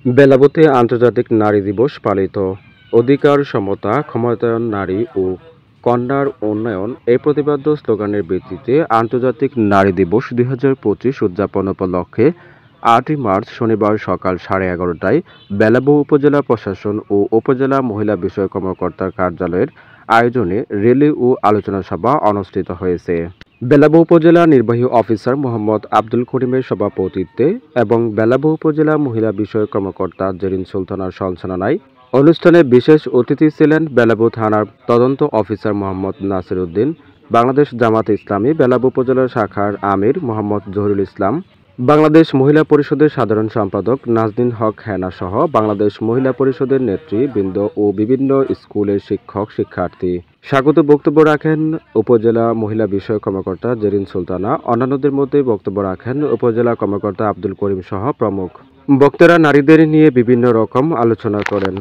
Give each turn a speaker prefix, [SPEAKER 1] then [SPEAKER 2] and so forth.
[SPEAKER 1] বেলাবতে আন্তর্জাতিক নারী দিবস পালিত। অধিকার, সমতা, ক্ষমতায়ন নারী ও কন্যার উন্নয়ন এই প্রতিপাদ্য স্লোগানের ভিত্তিতে আন্তর্জাতিক নারী দিবস 2025 উদযাপন উপলক্ষে 8ই মার্চ শনিবার সকাল 11:30টায় বেলাবো উপজেলা প্রশাসন ও উপজেলা মহিলা বিষয়ক কর্মকর্তার কার্যালয়ের আয়োজনে র্যালি ও আলোচনা সভা অনুষ্ঠিত হয়েছে। বেলাবো উপজেলা নির্বাহী অফিসার মোহাম্মদ আব্দুল করিমের সভাপতিত্বে এবং বেলাবো উপজেলা মহিলা বিষয়ক কর্মকর্তা জেরিন সুলতানার সঞ্চালনায় অনুষ্ঠানে বিশেষ অতিথি ছিলেন বেলাবো থানার তদন্ত অফিসার মোহাম্মদ নাসির উদ্দিন, বাংলাদেশ জামাত ইসলামী বেলাবো উপজেলা শাখার আমির মোহাম্মদ জহিরুল ইসলাম, বাংলাদেশ মহিলা পরিষদের সাধারণ সম্পাদক নাজনীন হক হেনা সহ বাংলাদেশ মহিলা পরিষদের নেতৃবৃন্দ ও বিভিন্ন স্কুলের শিক্ষক শিক্ষার্থী। স্বাগত বক্তব্য রাখেন উপজেলা মহিলা বিষয়ক কর্মকর্তা জেরিন সুলতানা। অন্যান্যদের মধ্যে বক্তব্য রাখেন উপজেলা কর্মকর্তা আব্দুল করিম সহ প্রমুখ। বক্তারা নারীদের নিয়ে বিভিন্ন রকম আলোচনা করেন।